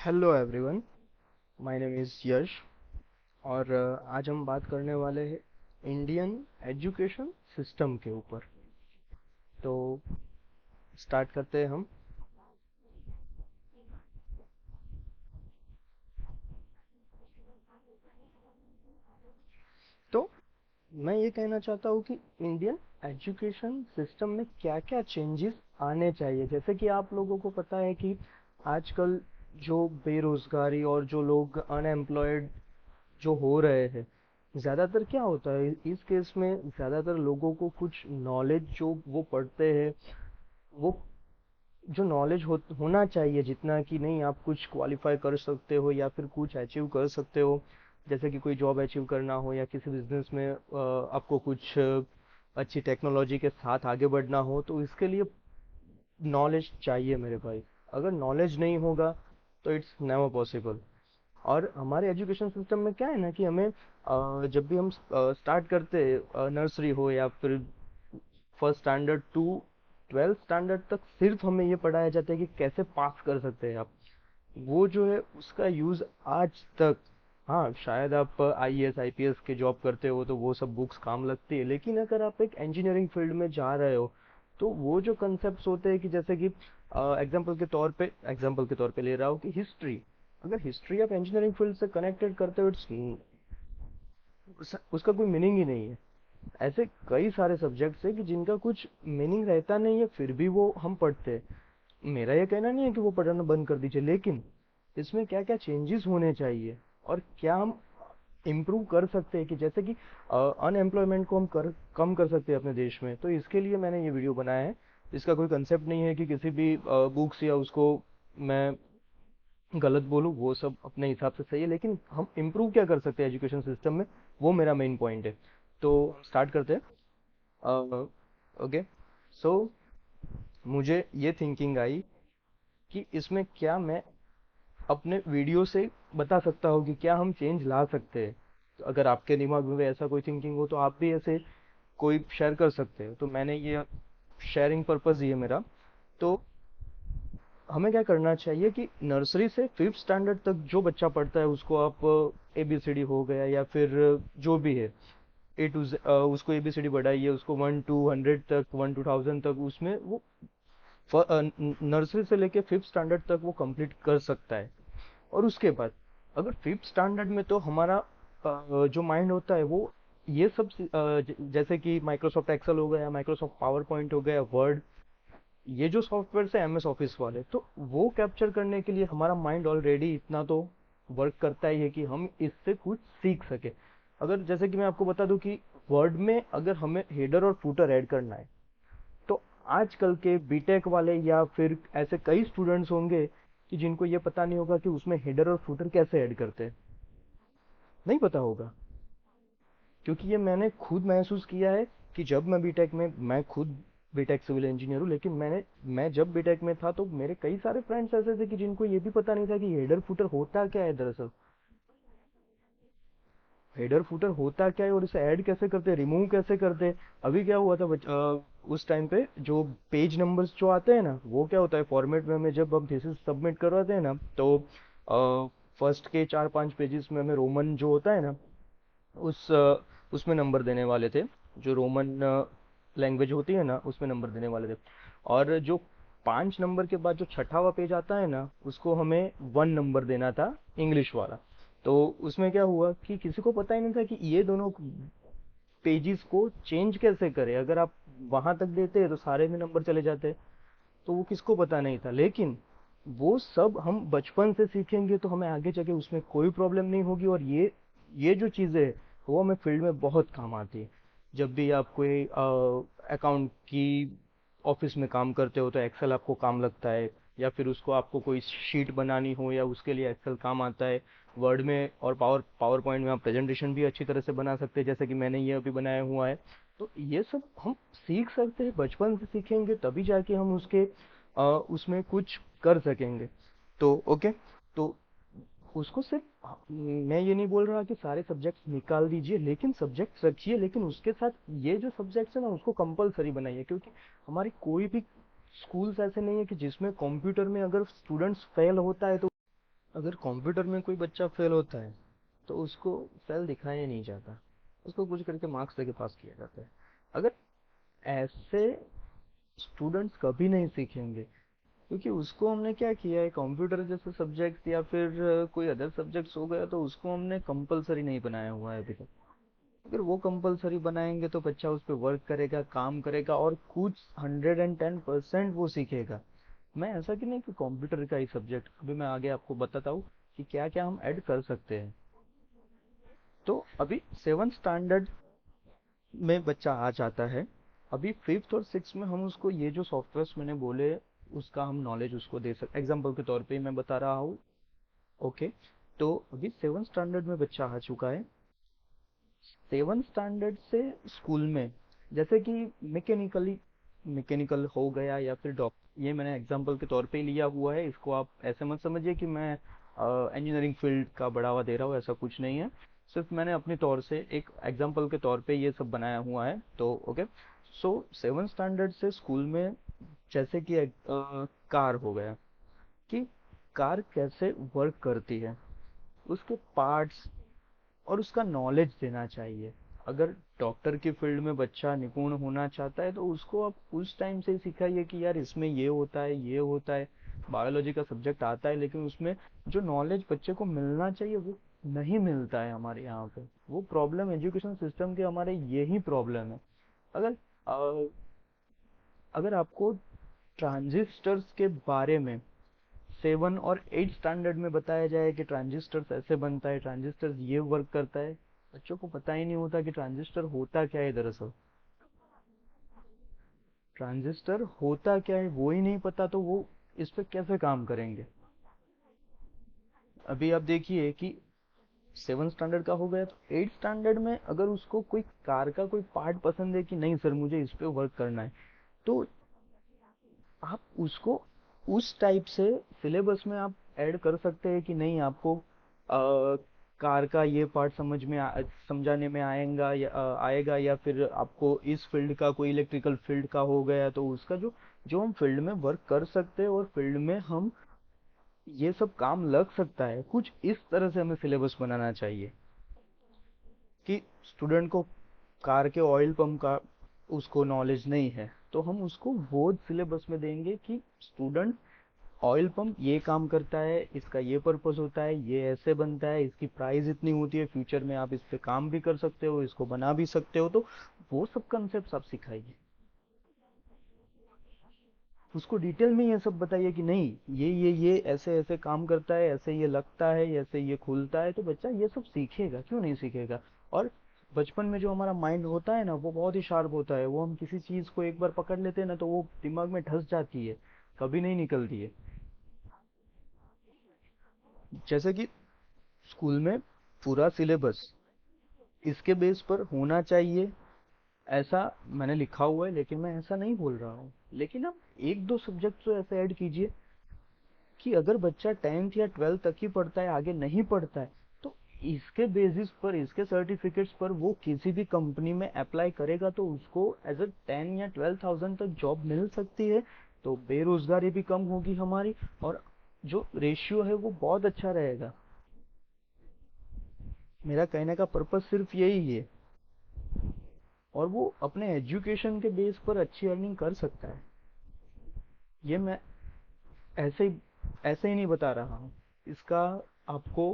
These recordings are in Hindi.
Hello everyone, my name is Yash. और आज हम बात करने वाले हैं इंडियन एजुकेशन सिस्टम के ऊपर। तो स्टार्ट करते हैं हम। तो मैं ये कहना चाहता हूँ कि इंडियन एजुकेशन सिस्टम में क्या क्या चेंजेस आने चाहिए। जैसे कि आप लोगों को पता है कि आजकल जो बेरोजगारी और जो लोग अनएम्प्लॉयड जो हो रहे हैं, ज़्यादातर क्या होता है इस केस में, ज़्यादातर लोगों को कुछ नॉलेज जो वो पढ़ते हैं, वो जो नॉलेज होना चाहिए जितना कि नहीं आप कुछ क्वालिफाई कर सकते हो या फिर कुछ अचीव कर सकते हो। जैसे कि कोई जॉब अचीव करना हो या किसी बिजनेस में आपको कुछ अच्छी टेक्नोलॉजी के साथ आगे बढ़ना हो, तो इसके लिए नॉलेज चाहिए मेरे भाई। अगर नॉलेज नहीं होगा तो इट्स नेवर पॉसिबल। और हमारे एजुकेशन सिस्टम में क्या है ना कि हमें जब भी हम स्टार्ट करते हैं, नर्सरी हो या फिर first standard to twelfth standard तक, सिर्फ हमें ये पढ़ाया जाता है कि कैसे पास कर सकते हैं आप। वो जो है उसका यूज आज तक, हाँ शायद आप आईएएस आईपीएस के जॉब करते हो तो वो सब बुक्स काम लगती है, लेकिन अगर आप एक इंजीनियरिंग फील्ड में जा रहे हो तो वो जो कंसेप्ट होते हैं कि जैसे कि एग्जाम्पल के तौर पे ले रहा हूँ कि हिस्ट्री, अगर हिस्ट्री आप इंजीनियरिंग फील्ड से कनेक्टेड करते हो, उसका कोई मीनिंग ही नहीं है। ऐसे कई सारे सब्जेक्ट्स है कि जिनका कुछ मीनिंग रहता नहीं है फिर भी वो हम पढ़ते हैं। मेरा ये कहना नहीं है कि वो पढ़ना बंद कर दीजिए, लेकिन इसमें क्या क्या चेंजेस होने चाहिए और क्या हम इम्प्रूव कर सकते हैं कि जैसे कि अनएम्प्लॉयमेंट को हम कम कर सकते हैं अपने देश में। तो इसके लिए मैंने ये वीडियो बनाया है। इसका कोई कंसेप्ट नहीं है कि किसी भी बुक्स या उसको मैं गलत बोलूँ, वो सब अपने हिसाब से सही है, लेकिन हम इम्प्रूव क्या कर सकते हैं एजुकेशन सिस्टम में, वो मेरा मेन पॉइंट है। तो स्टार्ट करते हैं। ओके, सो मुझे ये थिंकिंग आई कि इसमें क्या मैं अपने वीडियो से बता सकता हूँ कि क्या हम चेंज ला सकते हैं। तो अगर आपके दिमाग में भी ऐसा कोई थिंकिंग हो तो आप भी ऐसे कोई शेयर कर सकते हो। तो मैंने ये शेयरिंग पर्पस ये मेरा। तो हमें क्या करना चाहिए कि नर्सरी से फिफ्थ स्टैंडर्ड तक जो बच्चा पढ़ता है उसको आप एबीसीडी हो गया या फिर जो भी है ए टू, उसको एबीसीडी बढ़ाइए, उसको 1 to 100 तक, 1 to 1000 तक, उसमें वो नर्सरी से लेके फिफ्थ स्टैंडर्ड तक वो कंप्लीट कर सकता है। और उसके बाद अगर फिफ्थ स्टैंडर्ड में तो हमारा जो माइंड होता है वो ये सब जैसे कि माइक्रोसॉफ्ट एक्सेल हो गया, माइक्रोसॉफ्ट पावर पॉइंट हो गया, वर्ड, ये जो सॉफ्टवेयर है एमएस ऑफिस वाले, तो वो कैप्चर करने के लिए हमारा माइंड ऑलरेडी इतना तो वर्क करता ही है कि हम इससे कुछ सीख सके। अगर जैसे कि मैं आपको बता दूं कि वर्ड में अगर हमें हेडर और फूटर ऐड करना है, तो आजकल के बीटेक वाले या फिर ऐसे कई स्टूडेंट्स होंगे कि जिनको ये पता नहीं होगा कि उसमें हेडर और फूटर कैसे ऐड करते हैं। नहीं पता होगा, क्योंकि ये मैंने खुद महसूस किया है कि जब मैं बीटेक में, मैं खुद बीटेक सिविल इंजीनियर हूँ, लेकिन मैं जब बीटेक में था तो मेरे कई सारे फ्रेंड्स ऐसे थे कि जिनको ये भी पता नहीं था कि हेडर फुटर होता क्या है दरअसल। हेडर फुटर होता क्या है और इसे ऐड कैसे करते हैं, रिमूव कैसे करते हैं। अभी क्या हुआ था उस टाइम पे जो पेज नंबर्स जो आते हैं ना, वो क्या होता है फॉर्मेट में हमें जब हम थीसिस सबमिट करवाते हैं ना, तो फर्स्ट के 4-5 पेजेस में हमें रोमन जो होता है ना, उसमें नंबर देने वाले थे। जो रोमन लैंग्वेज होती है ना उसमें नंबर देने वाले थे। और जो 5 नंबर के बाद जो छठावा पेज आता है ना, उसको हमें 1 नंबर देना था, इंग्लिश वाला। तो उसमें क्या हुआ कि किसी को पता ही नहीं था कि ये दोनों पेजेस को चेंज कैसे करें। अगर आप वहां तक देते तो सारे में नंबर चले जाते, तो वो किसको पता नहीं था। लेकिन वो सब हम बचपन से सीखेंगे तो हमें आगे जाके उसमें कोई प्रॉब्लम नहीं होगी। और ये जो चीज़ें है वो हमें फील्ड में बहुत काम आती है। जब भी आप कोई अकाउंट की ऑफिस में काम करते हो तो एक्सेल आपको काम लगता है, या फिर उसको आपको कोई शीट बनानी हो या उसके लिए एक्सेल काम आता है। वर्ड में और पावर पॉइंट में आप प्रेजेंटेशन भी अच्छी तरह से बना सकते हैं, जैसे कि मैंने ये अभी बनाया हुआ है। तो ये सब हम सीख सकते हैं, बचपन से सीखेंगे तभी जाके हम उसमें कुछ कर सकेंगे। तो ओके, तो उसको सिर्फ, मैं ये नहीं बोल रहा कि सारे सब्जेक्ट्स निकाल दीजिए, लेकिन सब्जेक्ट्स रखिए, लेकिन उसके साथ ये जो सब्जेक्ट्स है ना उसको कंपलसरी बनाइए। क्योंकि हमारी कोई भी स्कूल्स ऐसे नहीं है कि जिसमें कंप्यूटर में अगर स्टूडेंट्स फेल होता है तो अगर कंप्यूटर में कोई बच्चा फेल होता है तो उसको फेल दिखाया नहीं जाता, उसको कुछ करके मार्क्स देके पास किया जाता है। अगर ऐसे स्टूडेंट्स कभी नहीं सीखेंगे, क्योंकि उसको हमने क्या किया है, कंप्यूटर जैसे सब्जेक्ट या फिर कोई अदर सब्जेक्ट्स हो गया तो उसको हमने कंपलसरी नहीं बनाया हुआ है अभी तक। अगर वो कंपलसरी बनाएंगे तो बच्चा उस पर वर्क करेगा, काम करेगा और कुछ 110% वो सीखेगा। मैं ऐसा कि नहीं कि कंप्यूटर का ही सब्जेक्ट, अभी मैं आगे आपको बताता हूँ कि क्या क्या हम ऐड कर सकते हैं। तो अभी 7th स्टैंडर्ड में बच्चा आ जाता है, अभी 5th और 6th में हम उसको ये जो सॉफ्टवेयर मैंने बोले उसका हम नॉलेज उसको दे सकते, एग्जाम्पल के तौर पे ही मैं बता रहा हूँ। ओके, तो अभी 7th स्टैंडर्ड में बच्चा आ चुका है। 7th स्टैंडर्ड से स्कूल में जैसे कि मैकेनिकल हो गया या फिर ये मैंने एग्जांपल के तौर पे ही लिया हुआ है, इसको आप ऐसे मत समझिए कि मैं इंजीनियरिंग फील्ड का बढ़ावा दे रहा हूँ, ऐसा कुछ नहीं है। सिर्फ मैंने अपने तौर से एक एग्जांपल के तौर पे ये सब बनाया हुआ है, तो ओके। सो 7th स्टैंडर्ड से स्कूल में जैसे कि कार हो गया, कि कार कैसे वर्क करती है, उसके पार्ट्स और उसका नॉलेज देना चाहिए। अगर डॉक्टर की फील्ड में बच्चा निपुण होना चाहता है तो उसको आप उस टाइम से ही सिखाइए कि यार इसमें ये होता है, ये होता है। बायोलॉजी का सब्जेक्ट आता है लेकिन उसमें जो नॉलेज बच्चे को मिलना चाहिए वो नहीं मिलता है हमारे यहाँ पे। वो प्रॉब्लम एजुकेशन सिस्टम के हमारे यही प्रॉब्लम है। अगर अ, अगर आपको ट्रांजिस्टर्स के बारे में 7 और 8 स्टैंडर्ड में बताया जाए कि ट्रांजिस्टर ऐसे बनता है, ट्रांजिस्टर ये वर्क करता है, बच्चों को पता ही नहीं होता कि ट्रांजिस्टर होता क्या है दरअसल। ट्रांजिस्टर होता क्या है वो ही नहीं पता तो वो इस पे कैसे काम करेंगे। अभी आप देखिए कि 7 स्टैंडर्ड का हो गया, तो 8 स्टैंडर्ड में अगर उसको कोई कार का कोई पार्ट पसंद है कि नहीं सर मुझे इस पे वर्क करना है, तो आप उसको उस टाइप से सिलेबस में आप ऐड कर सकते हैं कि नहीं आपको कार का ये पार्ट समझाने में आएगा, या फिर आपको इस फील्ड का कोई इलेक्ट्रिकल फील्ड का हो गया तो उसका जो जो हम फील्ड में वर्क कर सकते हैं और फील्ड में हम ये सब काम लग सकता है, कुछ इस तरह से हमें सिलेबस बनाना चाहिए कि स्टूडेंट को कार के ऑयल पंप का उसको नॉलेज नहीं है तो हम उसको वो सिलेबस में देंगे कि स्टूडेंट ऑयल पंप ये काम करता है, इसका ये पर्पस होता है, ये ऐसे बनता है, इसकी प्राइस इतनी होती है, फ्यूचर में आप इस पे काम भी कर सकते हो, इसको बना भी सकते हो, तो वो सब कंसेप्ट आप सिखाइए। उसको डिटेल में ये सब बताइए कि नहीं ये ऐसे ऐसे काम करता है, ऐसे ये लगता है, ऐसे ये खुलता है, तो बच्चा ये सब सीखेगा, क्यों नहीं सीखेगा। और बचपन में जो हमारा माइंड होता है ना वो बहुत ही शार्प होता है, वो हम किसी चीज को एक बार पकड़ लेते हैं ना तो वो दिमाग में धस जाती है, कभी नहीं निकलती है। जैसे कि स्कूल में पूरा सिलेबस इसके बेस पर होना चाहिए, ऐसा मैंने लिखा हुआ है, लेकिन मैं ऐसा नहीं बोल रहा हूँ। लेकिन आप एक दो सब्जेक्ट तो ऐसे ऐड कीजिए कि अगर बच्चा 10th या 12th तक ही पढ़ता है, आगे नहीं पढ़ता है, तो इसके बेसिस पर, इसके सर्टिफिकेट्स पर वो किसी भी कंपनी में अप्लाई करेगा तो उसको एज अ 10 या 12,000 तक जॉब मिल सकती है। तो बेरोजगारी भी कम होगी हमारी, और जो रेशियो है वो बहुत अच्छा रहेगा। मेरा कहने का पर्पस सिर्फ यही है, और वो अपने एजुकेशन के बेस पर अच्छी अर्निंग कर सकता है। ये मैं ऐसे ही ऐसे ही नहीं बता रहा हूँ इसका। आपको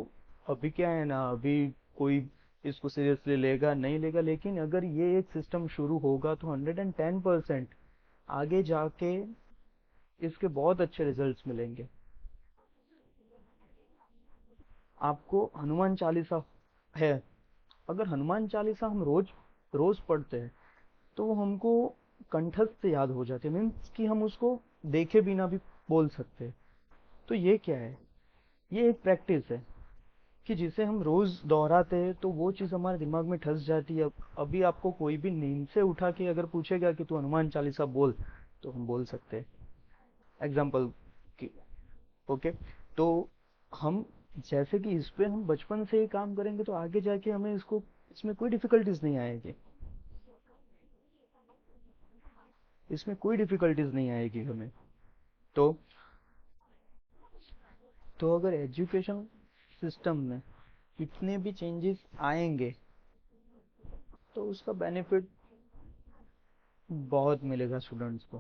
अभी क्या है ना, अभी कोई इसको सीरियसली लेगा नहीं लेगा, लेकिन अगर ये एक सिस्टम शुरू होगा तो 110% आगे जाके इसके बहुत अच्छे रिजल्ट्स मिलेंगे। आपको हनुमान चालीसा है, अगर हनुमान चालीसा हम रोज रोज पढ़ते हैं तो वो हमको कंठस्थ से याद हो जाती है, मीन्स कि हम उसको देखे बिना भी बोल सकते हैं। तो ये क्या है, ये एक प्रैक्टिस है कि जिसे हम रोज दोहराते हैं तो वो चीज हमारे दिमाग में ठस जाती है। अभी आपको कोई भी नींद से उठा के अगर पूछेगा कि तू हनुमान चालीसा बोल, तो हम बोल सकते हैं, एग्जाम्पल की। ओके, तो हम जैसे कि इस पे हम बचपन से ही काम करेंगे तो आगे जाके हमें इसको इसमें कोई डिफिकल्टीज नहीं आएगी, इसमें कोई डिफिकल्टीज नहीं आएगी हमें। तो तो अगर एजुकेशन सिस्टम में इतने भी चेंजेस आएंगे तो उसका बेनिफिट बहुत मिलेगा स्टूडेंट्स को,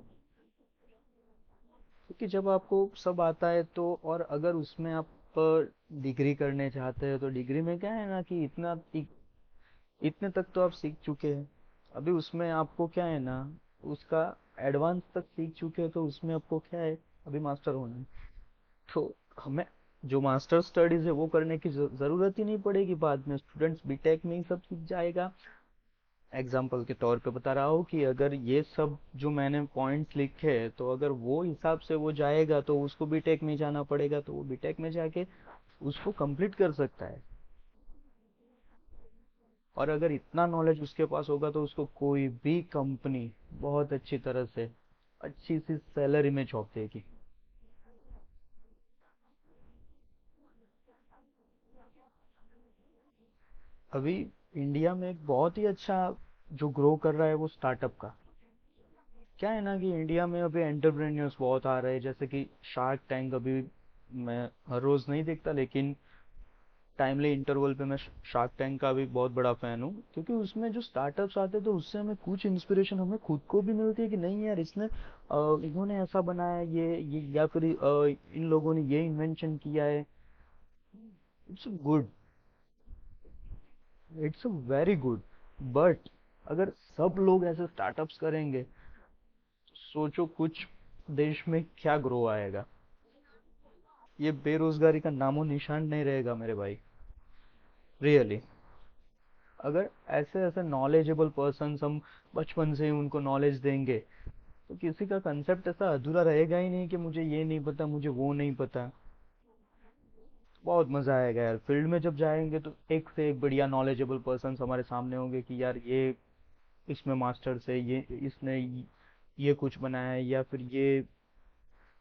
क्योंकि जब आपको सब आता है तो, और अगर उसमें आप डिग्री करने चाहते हैं तो डिग्री में क्या है ना कि इतने तक तो आप सीख चुके हैं। अभी उसमें आपको क्या है ना, उसका एडवांस तक सीख चुके हैं तो उसमें आपको क्या है, अभी मास्टर होना है। तो हमें जो मास्टर स्टडीज है वो करने की जरूरत ही नहीं पड़ेगी, बाद में स्टूडेंट्स बीटेक में ही सब सीख जाएगा। एग्जाम्पल के तौर पे बता रहा हूँ कि अगर ये सब जो मैंने पॉइंट्स लिखे हैं तो अगर वो हिसाब से वो जाएगा तो उसको बीटेक में जाना पड़ेगा, तो वो बीटेक में जाके उसको कंप्लीट कर सकता है। और अगर इतना नॉलेज उसके पास होगा तो उसको कोई भी कंपनी बहुत अच्छी तरह से अच्छी सी सैलरी में जॉब देगी। अभी इंडिया में एक बहुत ही अच्छा जो ग्रो कर रहा है वो स्टार्टअप का। क्या है ना कि इंडिया में अभी एंटरप्रेन्योर्स बहुत आ रहे हैं, जैसे कि शार्क टैंक। अभी मैं हर रोज नहीं देखता, लेकिन टाइमली इंटरवल पे मैं शार्क टैंक का भी बहुत बड़ा फैन हूँ, क्योंकि उसमें जो स्टार्टअप्स आते हैं तो उससे हमें कुछ इंस्पिरेशन हमें खुद को भी मिलती है कि नहीं यार, इन्होंने ऐसा बनाया ये या फिर इन लोगों ने ये इन्वेंशन किया है। It's good, it's very good. But अगर सब लोग ऐसे स्टार्टअप्स करेंगे तो सोचो कुछ देश में क्या ग्रो आएगा। ये बेरोजगारी का नामो निशान नहीं रहेगा मेरे भाई, रियली। अगर ऐसे ऐसे नॉलेजेबल पर्सन हम बचपन से ही उनको नॉलेज देंगे तो किसी का कंसेप्ट ऐसा अधूरा रहेगा ही नहीं कि मुझे ये नहीं पता, मुझे वो नहीं पता। बहुत मजा आएगा यार, फील्ड में जब जाएंगे तो एक से एक बढ़िया नॉलेजेबल पर्सन हमारे सामने होंगे कि यार ये इसमें मास्टर्स है, ये इसने ये कुछ बनाया है, या फिर ये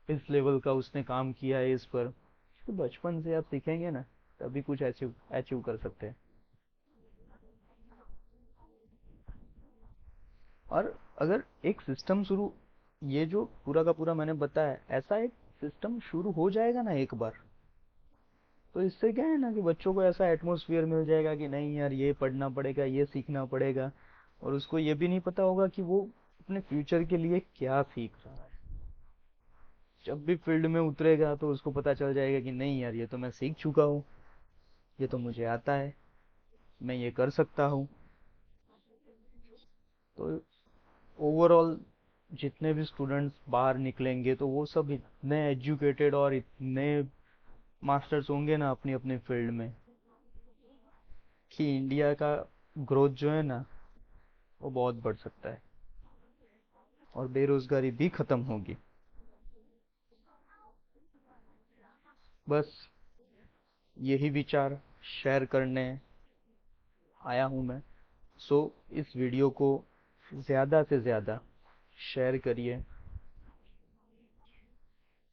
इस लेवल का उसने काम किया है इस पर। तो बचपन से आप सीखेंगे ना, तभी कुछ अचीव अचीव कर सकते हैं। और अगर एक सिस्टम शुरू, ये जो पूरा का पूरा मैंने बताया, ऐसा एक सिस्टम शुरू हो जाएगा ना एक बार, तो इससे क्या है ना कि बच्चों को ऐसा एटमोसफियर मिल जाएगा कि नहीं यार ये पढ़ना पड़ेगा, ये सीखना पड़ेगा। और उसको ये भी नहीं पता होगा कि वो अपने फ्यूचर के लिए क्या सीख रहा है। जब भी फील्ड में उतरेगा तो उसको पता चल जाएगा कि नहीं यार, ये तो मैं सीख चुका हूँ, ये तो मुझे आता है, मैं ये कर सकता हूँ। तो ओवरऑल जितने भी स्टूडेंट्स बाहर निकलेंगे तो वो सब इतने एजुकेटेड और इतने मास्टर्स होंगे ना अपनी अपनी फील्ड में, कि इंडिया का ग्रोथ जो है ना वो बहुत बढ़ सकता है और बेरोजगारी भी खत्म होगी। बस यही विचार शेयर करने आया हूँ मैं। सो इस वीडियो को ज़्यादा से ज़्यादा शेयर करिए,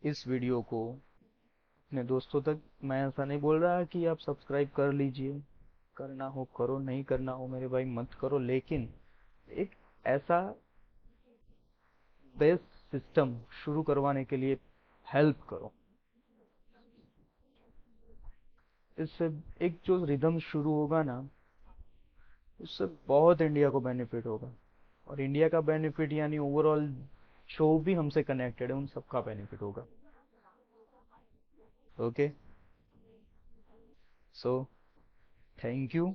इस वीडियो को अपने दोस्तों तक। मैं ऐसा नहीं बोल रहा कि आप सब्सक्राइब कर लीजिए, करना हो करो, नहीं करना हो मेरे भाई मत करो, लेकिन एक ऐसा बेस्ट सिस्टम शुरू करवाने के लिए हेल्प करो। इससे एक जो रिदम शुरू होगा ना, उससे बहुत इंडिया को बेनिफिट होगा। और इंडिया का बेनिफिट यानी ओवरऑल जो भी हमसे कनेक्टेड है उन सबका बेनिफिट होगा। Okay, so thank you.